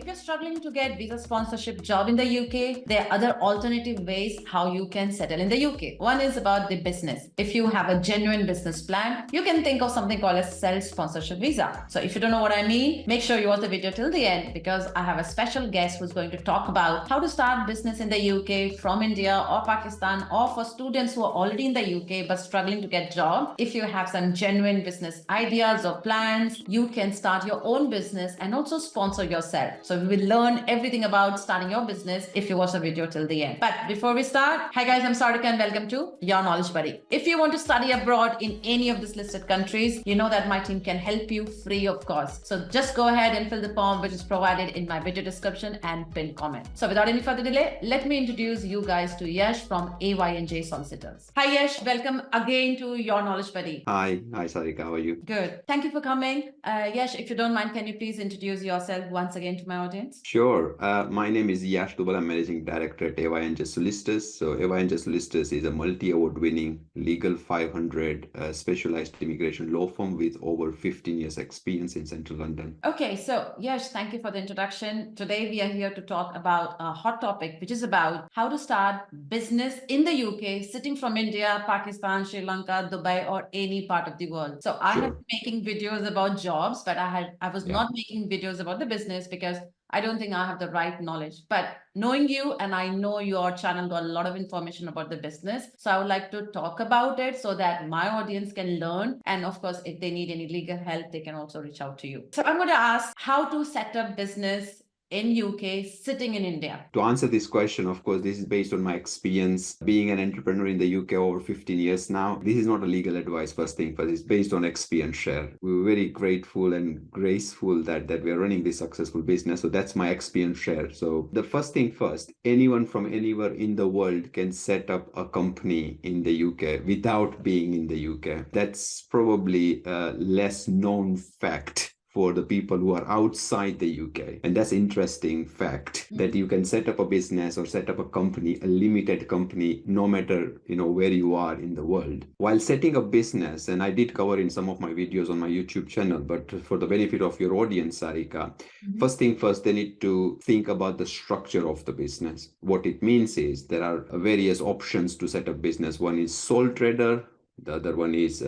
If you're struggling to get visa sponsorship job in the UK, there are other alternative ways how you can settle in the UK. One is about the business. If you have a genuine business plan, you can think of something called a self-sponsorship visa. So if you don't know what I mean, make sure you watch the video till the end because I have a special guest who's going to talk about how to start business in the UK from India or Pakistan, or for students who are already in the UK but struggling to get job. If you have some genuine business ideas or plans, you can start your own business and also sponsor yourself. So we will learn everything about starting your business if you watch the video till the end. But before we start, hi guys, I'm Sarika and welcome to Your Knowledge Buddy. If you want to study abroad in any of these listed countries, you know that my team can help you free of cost. So just go ahead and fill the form which is provided in my video description and pinned comment. So without any further delay, let me introduce you guys to Yash from AY&J Solicitors. Hi Yash, welcome again to Your Knowledge Buddy. Hi Sarika, how are you? Good. Thank you for coming. Yash, if you don't mind, can you please introduce yourself once again to my audience? Sure. My name is Yash Dubal. I'm Managing Director at AY&J Solicitors. So AY&J Solicitors is a multi-award winning Legal 500 specialized immigration law firm with over 15 years experience in central London. Okay, so Yash, thank you for the introduction. Today we are here to talk about a hot topic, which is about how to start business in the UK, sitting from India, Pakistan, Sri Lanka, Dubai, or any part of the world. So I have been making videos about jobs, but I was not making videos about the business because I don't think I have the right knowledge. But knowing you, and I know your channel got a lot of information about the business. So I would like to talk about it so that my audience can learn. And of course, if they need any legal help, they can also reach out to you. So I'm going to ask how to set up business in UK sitting in India. To answer this question, of course, this is based on my experience being an entrepreneur in the UK over 15 years now. This is not a legal advice, first thing first. It's based on experience share. We're very grateful and graceful that we are running this successful business. So that's my experience share. So the first thing first, anyone from anywhere in the world can set up a company in the UK without being in the UK. That's probably a less known fact for the people who are outside the UK. And that's an interesting fact that you can set up a business or set up a company, a limited company, no matter, where you are in the world. While setting a business, and I did cover in some of my videos on my YouTube channel, but for the benefit of your audience, Sarika, first thing first, they need to think about the structure of the business. What it means is there are various options to set up business. One is sole trader. The other one is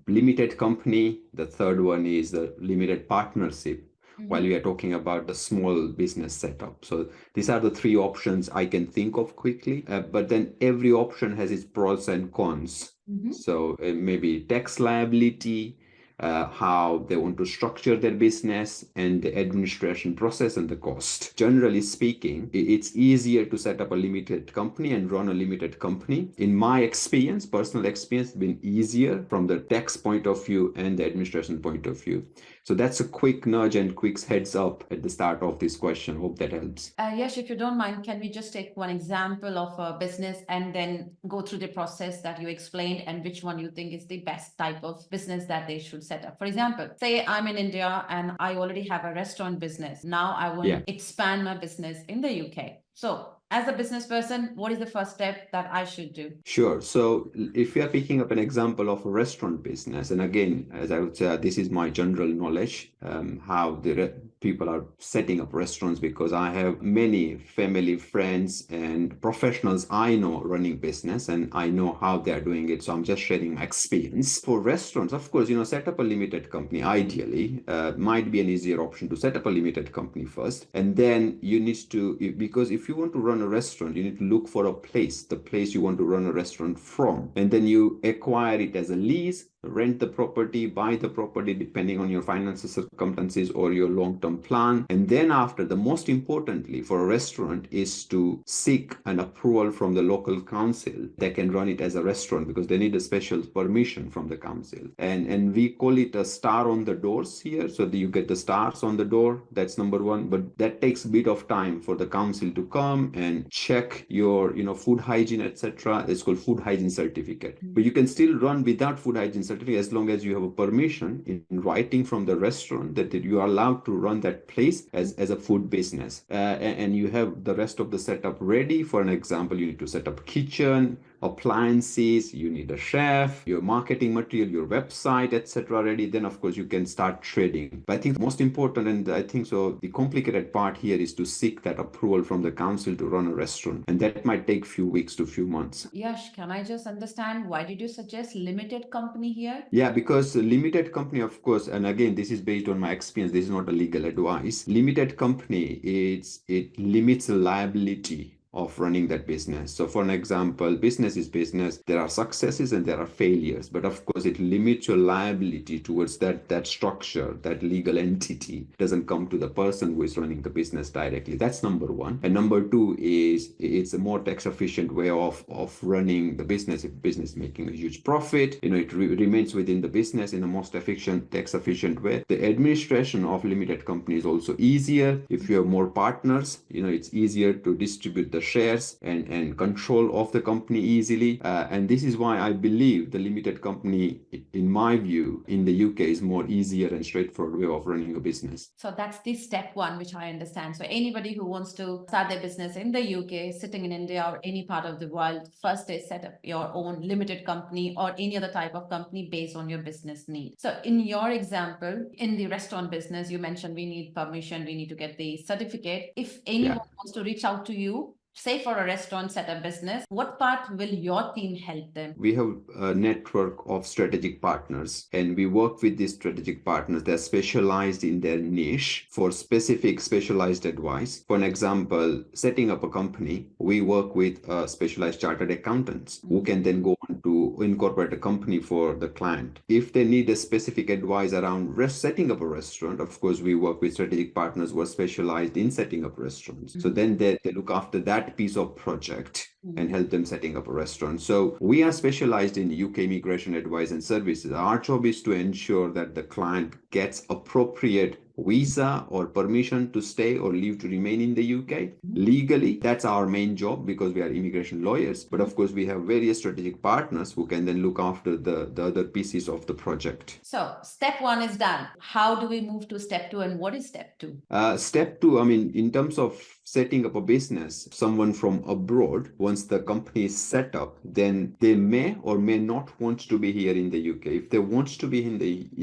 limited company. The third one is the limited partnership, while we are talking about the small business setup. So these are the three options I can think of quickly, but then every option has its pros and cons. So maybe tax liability, how they want to structure their business, and the administration process and the cost. Generally speaking, it's easier to set up a limited company and run a limited company. In my experience, personal experience, it's been easier from the tax point of view and the administration point of view. So that's a quick nudge and quick heads up at the start of this question. Hope that helps. Yes, if you don't mind, can we just take one example of a business and then go through the process that you explained and which one you think is the best type of business that they should set up? For example, say I'm in India and I already have a restaurant business. Now I want to expand my business in the UK. So as a business person, what is the first step that I should do? Sure. So if we are picking up an example of a restaurant business, and again, as I would say, this is my general knowledge, how the people are setting up restaurants, because I have many family, friends, and professionals I know running business, and I know how they're doing it. So I'm just sharing my experience. For restaurants, of course, set up a limited company, ideally, might be an easier option to set up a limited company first. And then you need to, because if you want to run a restaurant, you need to look for a place, the place you want to run a restaurant from. And then you acquire it as a lease, rent the property, buy the property, depending on your financial circumstances or your long-term plan. And then after, the most importantly for a restaurant is to seek an approval from the local council that can run it as a restaurant, because they need a special permission from the council. And we call it a star on the doors here. So that you get the stars on the door. That's number one. But that takes a bit of time for the council to come and check your, food hygiene, etc. It's called food hygiene certificate. But you can still run without food hygiene certificate as long as you have a permission in writing from the restaurant that you are allowed to run that place as a food business. And you have the rest of the setup ready. For an example, you need to set up kitchen, appliances, you need a chef, your marketing material, your website, etc. ready, then of course you can start trading. But I think the most important, and I think so, the complicated part here is to seek that approval from the council to run a restaurant, and that might take few weeks to few months. Yash, can I just understand why did you suggest limited company here? Yeah, because a limited company, of course, and again, this is based on my experience. This is not a legal advice. Limited company, it limits the liability of running that business. So for an example, business is business. There are successes and there are failures, but of course it limits your liability towards that structure, that legal entity. It doesn't come to the person who is running the business directly. That's number one. And number two is it's a more tax efficient way of running the business. If business making a huge profit, it remains within the business in the most efficient, tax efficient way. The administration of limited company is also easier. If you have more partners, it's easier to distribute the shares and control of the company easily. And this is why I believe the limited company, in my view, in the UK is more easier and straightforward way of running a business. So that's the step one, which I understand. So anybody who wants to start their business in the UK, sitting in India or any part of the world, first is set up your own limited company or any other type of company based on your business need. So in your example, in the restaurant business, you mentioned we need permission, we need to get the certificate. If anyone wants to reach out to you, say for a restaurant setup business, what part will your team help them? We have a network of strategic partners, and we work with these strategic partners. They're specialized in their niche for specific specialized advice. For an example, setting up a company, we work with specialized chartered accountants who can then go on to incorporate a company for the client. If they need a specific advice around setting up a restaurant, of course, we work with strategic partners who are specialized in setting up restaurants. So then they look after that piece of project and help them setting up a restaurant. So we are specialized in UK immigration advice and services. Our job is to ensure that the client gets appropriate visa or permission to stay or leave to remain in the UK legally. That's our main job because we are immigration lawyers. But of course, we have various strategic partners who can then look after the other pieces of the project. So step one is done. How do we move to step two, and what is step two? Step two, in terms of setting up a business, someone from abroad, once the company is set up, then they may or may not want to be here in the UK. If they want to be in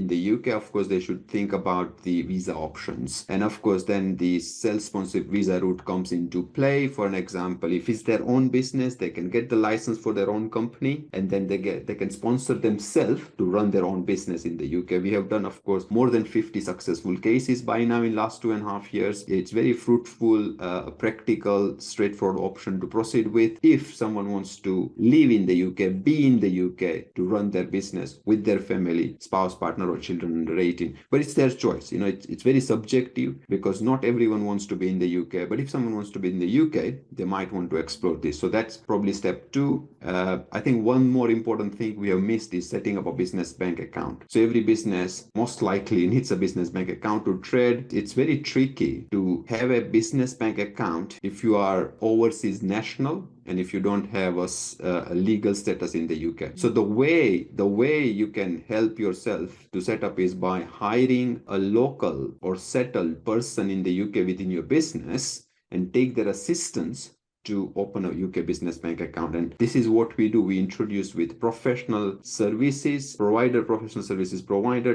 the UK, of course, they should think about the visa options. And of course, then the self-sponsored visa route comes into play. For an example, if it's their own business, they can get the license for their own company, and then they can sponsor themselves to run their own business in the UK. We have done, of course, more than 50 successful cases by now in last 2.5 years. It's very fruitful, practical, straightforward option to proceed with. If someone wants to live in the UK, be in the UK to run their business with their family, spouse, partner, or children under 18. But it's their choice. It's very subjective because not everyone wants to be in the UK. But if someone wants to be in the UK, they might want to explore this. So that's probably step two. I think one more important thing we have missed is setting up a business bank account. So every business most likely needs a business bank account to trade. It's very tricky to have a business bank account if you are overseas national and if you don't have a legal status in the UK. So the way you can help yourself to set up is by hiring a local or settled person in the UK within your business and take their assistance to open a UK business bank account. And this is what we do. We introduce with professional services provider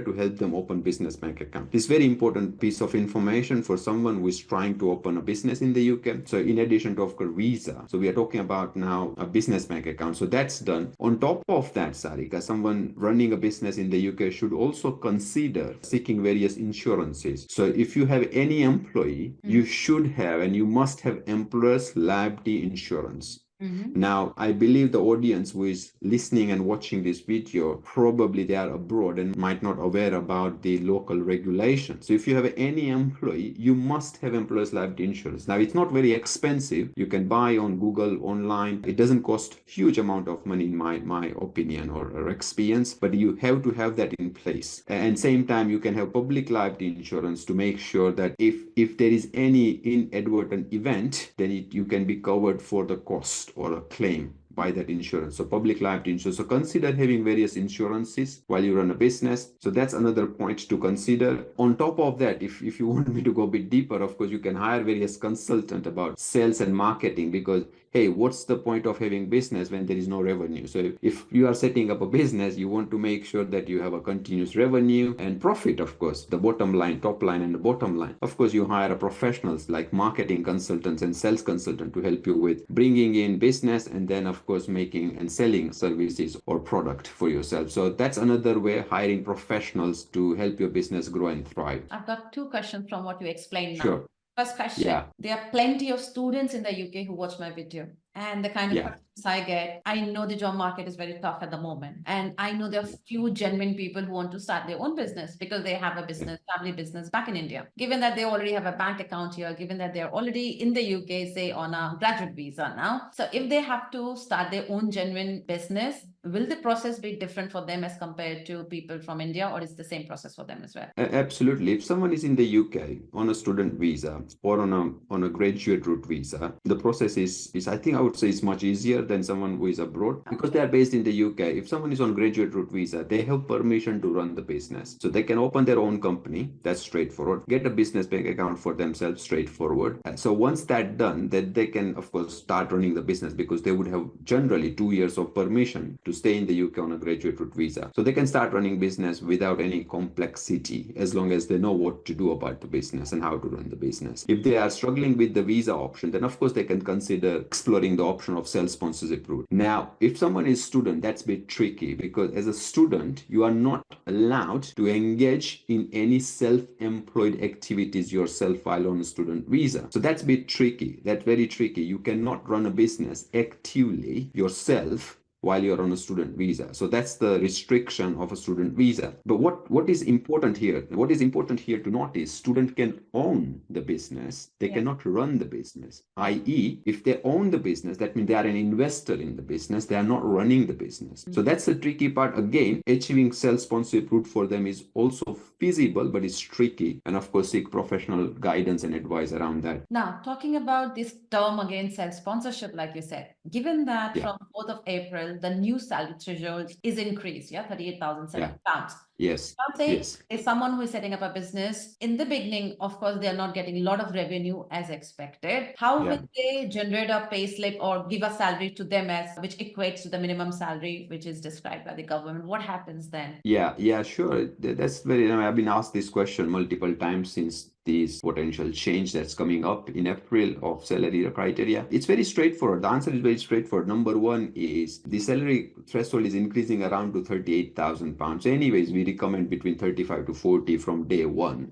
to help them open business bank account. This is very important piece of information for someone who is trying to open a business in the UK. So in addition to, of course, visa, so we are talking about now a business bank account. So that's done. On top of that, Sarika, someone running a business in the UK should also consider seeking various insurances. So if you have any employee, you should have and you must have employer's liability insurance. Now, I believe the audience who is listening and watching this video, probably they are abroad and might not aware about the local regulations. So if you have any employee, you must have employer's liability insurance. Now, it's not very expensive. You can buy on Google, online. It doesn't cost huge amount of money in my opinion or experience, but you have to have that in place. And same time, you can have public liability insurance to make sure that if there is any inadvertent event, then you can be covered for the cost or a claim buy that insurance. So public liability insurance. So consider having various insurances while you run a business. So that's another point to consider. On top of that, if you want me to go a bit deeper, of course, you can hire various consultants about sales and marketing, because hey, what's the point of having business when there is no revenue? So if you are setting up a business, you want to make sure that you have a continuous revenue and profit, of course, the bottom line, top line, and the bottom line. Of course, you hire professionals like marketing consultants and sales consultants to help you with bringing in business, and then, of course, making and selling services or product for yourself. So that's another way, hiring professionals to help your business grow and thrive. I've got two questions from what you explained now. Sure. First question, Yeah. there are plenty of students in the UK who watch my video, and the kind of Yeah. questions I get, I know the job market is very tough at the moment. And I know there are few genuine people who want to start their own business because they have a business, family business back in India. Given that they already have a bank account here, given that they're already in the UK, say on a graduate visa now. So if they have to start their own genuine business, will the process be different for them as compared to people from India, or is the same process for them as well? Absolutely. If someone is in the UK on a student visa or on a graduate route visa, the process is I think I would say is much easier than someone who is abroad, because they are based in the UK. If someone is on graduate route visa, they have permission to run the business. So they can open their own company, that's straightforward, get a business bank account for themselves, straightforward. So once that's done, then they can, of course, start running the business, because they would have generally 2 years of permission to stay in the UK on a graduate route visa. So they can start running business without any complexity, as long as they know what to do about the business and how to run the business. If they are struggling with the visa option, then of course they can consider exploring the option of self-sponsorship route. Now, if someone is student, that's a bit tricky, because as a student, you are not allowed to engage in any self-employed activities yourself while on a student visa. So that's a bit tricky. That's very tricky. You cannot run a business actively yourself while you're on a student visa. So that's the restriction of a student visa. But what is important here? What is important here to notice, student can own the business. They cannot run the business. I.e., if they own the business, that means they are an investor in the business. They are not running the business. So that's the tricky part. Again, achieving self-sponsorship route for them is also feasible, but it's tricky. And of course, seek professional guidance and advice around that. Now, talking about this term again, self-sponsorship, like you said, given that Yeah. from 4th of April, the new salary threshold is increased, 38,007 pounds. Yes. I'll say Yes. if someone who is setting up a business in the beginning, of course, they're not getting a lot of revenue as expected. How will they generate a pay slip or give a salary to them as which equates to the minimum salary, which is described by the government? What happens then? Yeah, sure. That's very, I've been asked this question multiple times since this potential change that's coming up in April of salary criteria. It's very straightforward. The answer is very straightforward. Number one is the salary threshold is increasing around to 38,000 pounds. Anyways, we recommend between 35 to 40 from day one.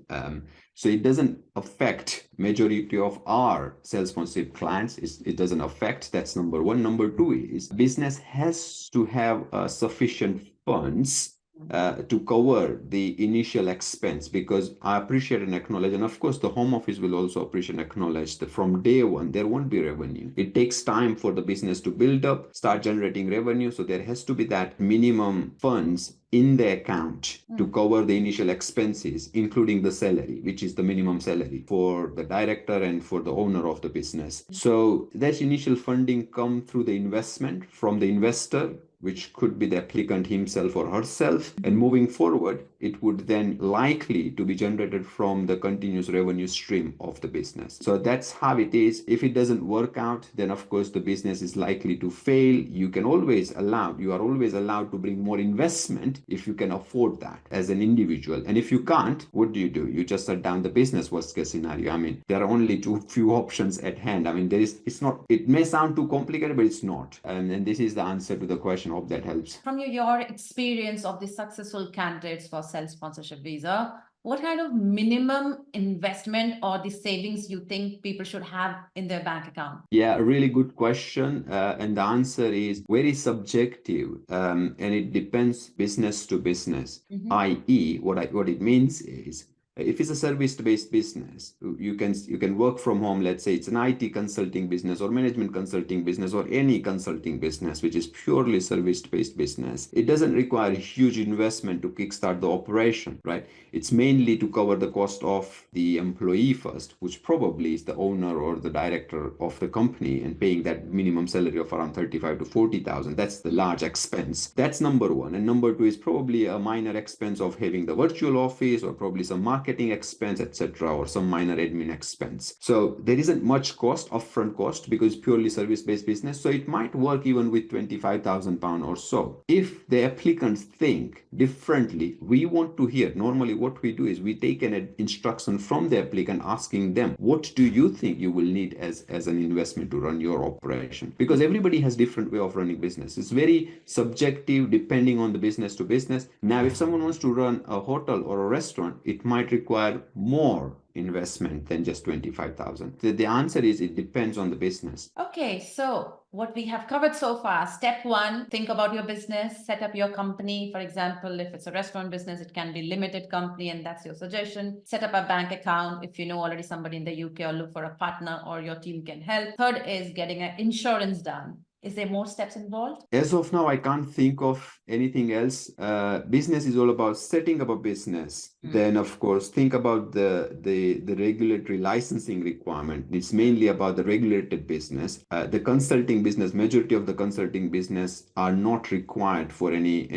So it doesn't affect majority of our self-sponsorship clients. It doesn't affect. That's number one. Number two is business has to have sufficient funds to cover the initial expense, because I appreciate and acknowledge, and of course the home office will also appreciate and acknowledge that from day one there won't be revenue. It takes time for the business to build up, start generating revenue, so there has to be that minimum funds in the account to cover the initial expenses, including the salary, which is the minimum salary for the director and for the owner of the business. So that initial funding come through the investment from the investor, which could be the applicant himself or herself. And moving forward, it would then likely to be generated from the continuous revenue stream of the business. So that's how it is. If it doesn't work out, then of course the business is likely to fail. You are always allowed to bring more investment if you can afford that as an individual. And if you can't, what do? You just shut down the business, worst case scenario. I mean, there are only few options at hand. I mean, it may sound too complicated, but it's not. And this is the answer to the question. Hope that helps. From your experience of the successful candidates for self-sponsorship visa, what kind of minimum investment or the savings you think people should have in their bank account? Yeah, a really good question. And the answer is very subjective. And it depends business to business. I.e., what it means is If it's a service-based business, you can work from home. Let's say it's an IT consulting business or management consulting business or any consulting business, which is purely service-based business. It doesn't require a huge investment to kickstart the operation, right? It's mainly to cover the cost of the employee first, which probably is the owner or the director of the company, and paying that minimum salary of around 35 to 40,000. That's the large expense. That's number one. And number two is probably a minor expense of having the virtual office, or probably some marketing expense, etc., or some minor admin expense. So there isn't much cost, upfront cost, because it's purely service-based business. So it might work even with £25,000 or so. If the applicants think differently, we want to hear. Normally what we do is we take an instruction from the applicant, asking them, what do you think you will need as an investment to run your operation? Because everybody has different way of running business. It's very subjective depending on the business to business. Now, if someone wants to run a hotel or a restaurant, it might require more investment than just 25,000. The answer is it depends on the business. Okay, so what we have covered so far: step one, think about your business, set up your company. For example, if it's a restaurant business, it can be limited company, and that's your suggestion. Set up a bank account if you know already somebody in the UK, or look for a partner or your team can help. Third is getting an insurance done. Is there more steps involved? As of now, I can't think of anything else. Business is all about setting up a business. Then, of course, think about the regulatory licensing requirement. It's mainly about the regulated business. The consulting business, majority of the consulting business are not required for any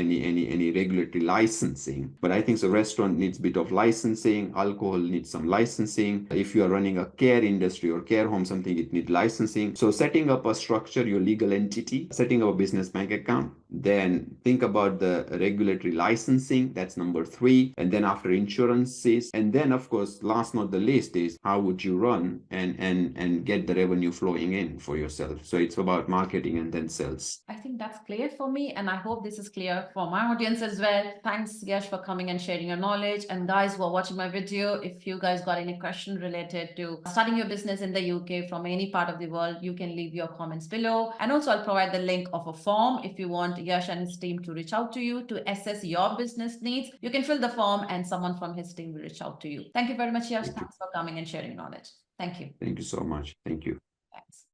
regulatory licensing. But I think the restaurant needs a bit of licensing. Alcohol needs some licensing. If you are running a care industry or care home, something, it needs licensing. So setting up a structure, your legal entity, setting up a business bank account, then think about the regulatory licensing. That's number 3. And then after insurances, and then of course, last not the least, is how would you run and get the revenue flowing in for yourself. So it's about marketing and then sales. I think that's clear for me, and I hope this is clear for my audience as well. Thanks, Yash, for coming and sharing your knowledge. And guys who are watching my video, if you guys got any question related to starting your business in the UK from any part of the world, you can leave your comments below. And also I'll provide the link of a form if you want Yash and his team to reach out to you to assess your business needs. You can fill the form and someone from his team will reach out to you. Thank you very much, Yash. Thanks for coming and sharing knowledge. Thank you. Thank you so much. Thank you. Thanks.